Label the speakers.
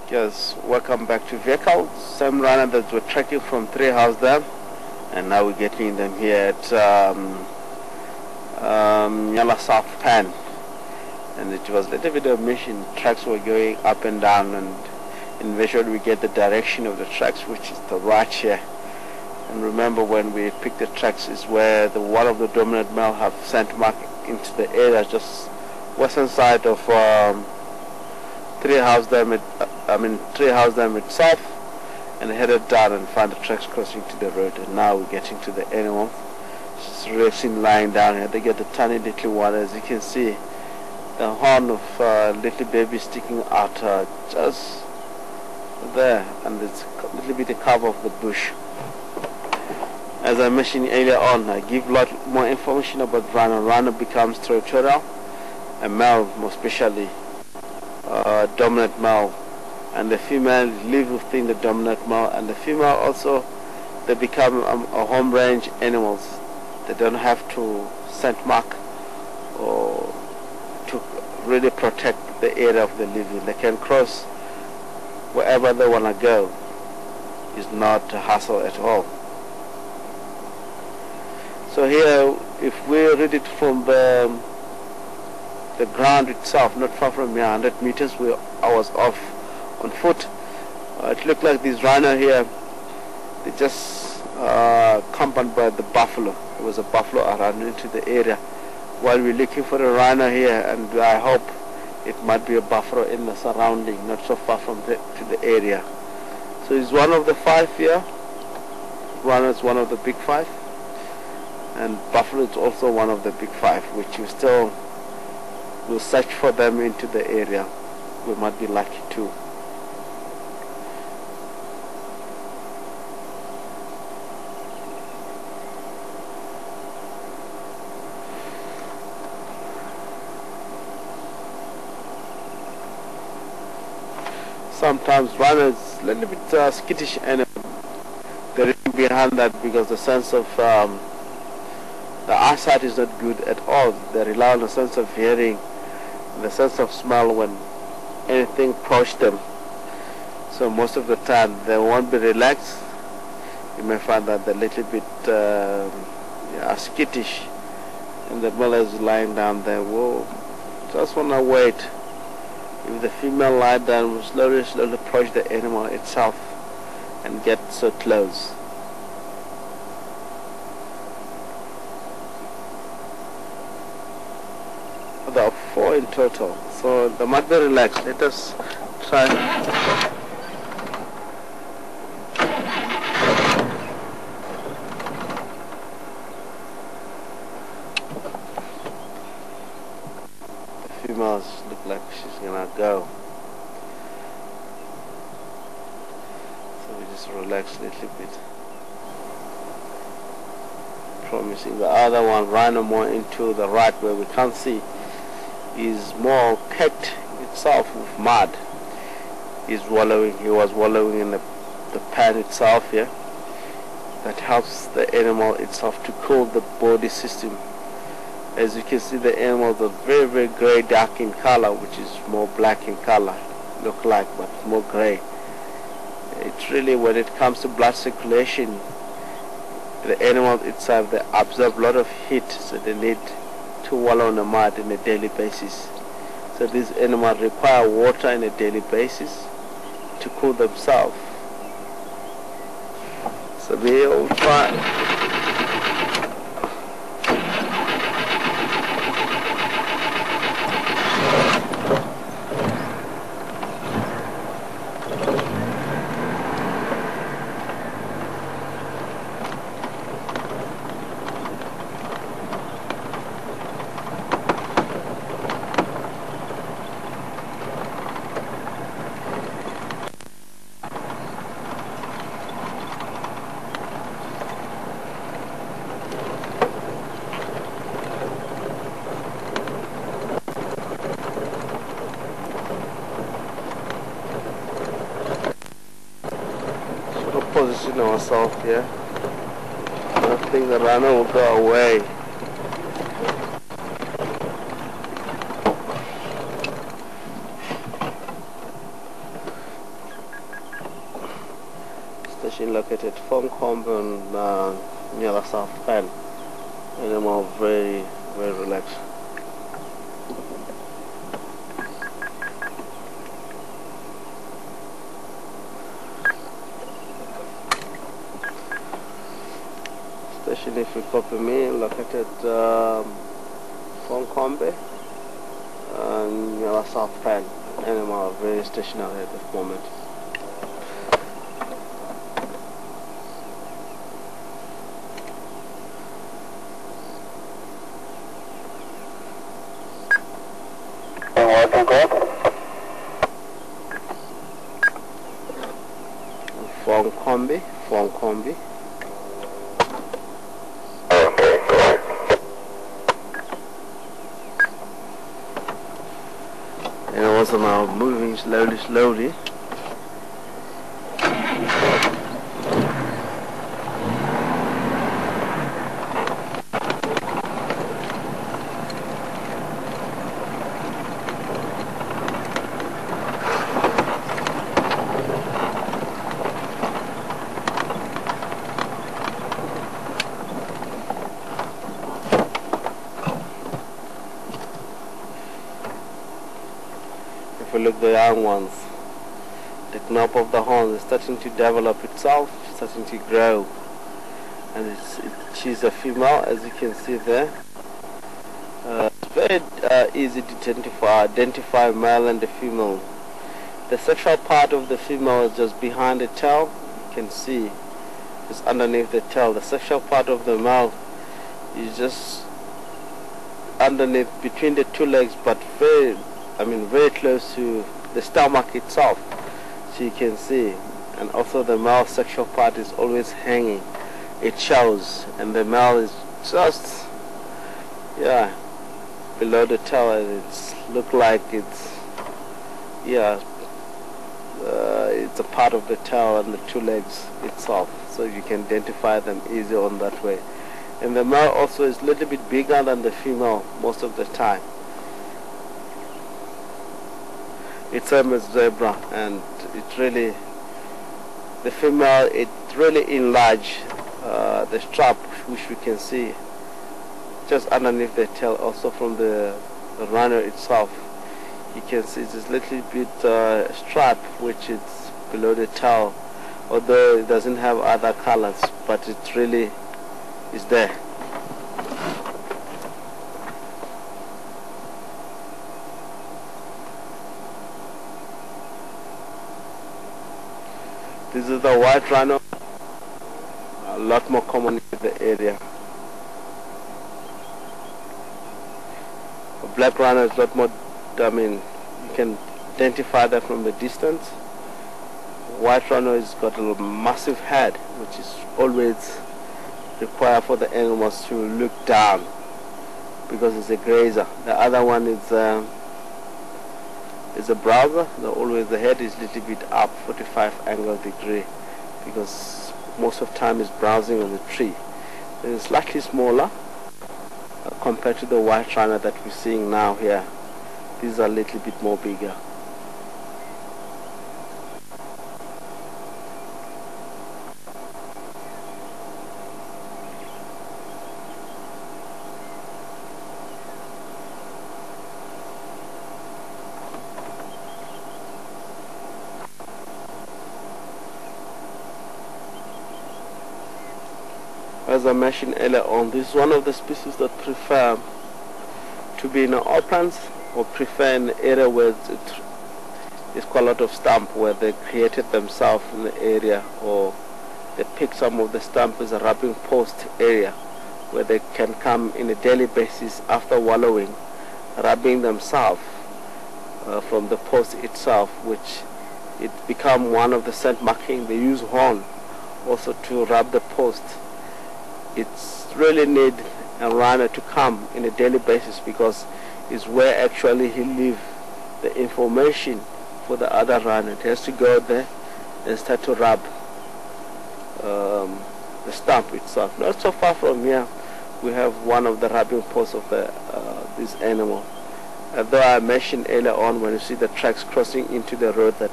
Speaker 1: Yes, welcome back to vehicle. Same runner that we're tracking from Treehouse Dam, and now we're getting them here at Nyala South Pan. And it was a little bit of mission. Tracks were going up and down, and eventually we get the direction of the tracks, which is the right here. And remember, when we picked the tracks is where the one of the dominant male have sent mark into the area just western side of Treehouse Dam itself, and headed down and found the tracks crossing to the road. And now we're getting to the animal. It's racing lying down here. They get the tiny little one, as you can see, the horn of little baby sticking out just there, and it's a little bit of cover of the bush. As I mentioned earlier on, I give a lot more information about Rhino. Rhino becomes territorial, a male more especially, dominant male, and the female live within the dominant male, and the female also, they become a home range animals. They don't have to scent mark or to really protect the area of the living. They can cross wherever they want to go. It's not a hassle at all. So here, if we read it from the ground itself, not far from here, 100 meters, I was off on foot. It looked like this rhino here, they just accompanied by the buffalo. There was a buffalo around into the area while we're looking for a rhino here, and I hope it might be a buffalo in the surrounding, not so far from to the area. So it's one of the 5 here. Rhino is one of the big 5, and buffalo is also one of the big 5, which we still will search for them into the area. We might be lucky too. Sometimes rhino is a little bit skittish, and the reason behind that because the sense of the eyesight is not good at all. They rely on the sense of hearing, the sense of smell when anything approaches them. So most of the time they won't be relaxed. You may find that they're a little bit skittish, and the male is lying down there. Whoa, just want to wait. If the female lie down, will slowly approach the animal itself and get so close. There are 4 in total, so they might be relaxed. Let us try. The females look like she's gonna go, so we just relax a little bit. Promising. The other one, Rhino, more into the right where we can't see, is more caked itself with mud. He was wallowing in the pan itself here. That helps the animal itself to cool the body system. As you can see, the animals are very, very grey, dark in color, which is more black in color, look like, but more grey. It's really, when it comes to blood circulation, the animal itself, they absorb a lot of heat, so they need to wallow in the mud on a daily basis. So these animals require water on a daily basis to cool themselves. So we'll try. Position ourselves here. I don't think the rhino will go away. Station located from Comben near the South Pen. Animal very relaxed. Station, if you copy me, located from Combe near the South Pen. Animal very stationary at this moment. From Combe.
Speaker 2: Okay, good.
Speaker 1: And also now moving slowly. If you look, the young ones, the knob of the horn is starting to develop itself, starting to grow, and she's a female, as you can see there. It's very easy to identify male and the female. The sexual part of the female is just behind the tail. You can see it's underneath the tail. The sexual part of the male is just underneath, between the two legs, but very close to the stomach itself, so you can see. And also the male sexual part is always hanging. It shows, and the male is just below the tail, and it's look like it's it's a part of the tail and the two legs itself, so you can identify them easy on that way. And the male also is a little bit bigger than the female most of the time. It's same as zebra, and it really, the female, it really enlarged the strap, which we can see just underneath the tail. Also from the rhino itself, you can see this little bit strap which is below the tail, although it doesn't have other colors, but it really is there. This is the white rhino, a lot more common in the area. A black rhino is a lot more, you can identify that from the distance. White rhino has got a massive head, which is always required for the animals to look down, because it's a grazer. The other one is a browser. The head is a little bit up 45 angle degree, because most of the time it's browsing on the tree. It's slightly smaller compared to the white rhino that we're seeing now here. These are a little bit more bigger. As I mentioned earlier on, this is one of the species that prefer to be in the uplands, or prefer an area where it's quite a lot of stump, where they created themselves in the area, or they pick some of the stump as a rubbing post area, where they can come in a daily basis after wallowing, rubbing themselves from the post itself, which it become one of the scent marking. They use horn also to rub the post. It's really need a rhino to come in a daily basis, because it's where actually he leave the information for the other rhino. It has to go there and start to rub the stump itself. Not so far from here, we have one of the rubbing posts of this animal. Though I mentioned earlier on, when you see the tracks crossing into the road, that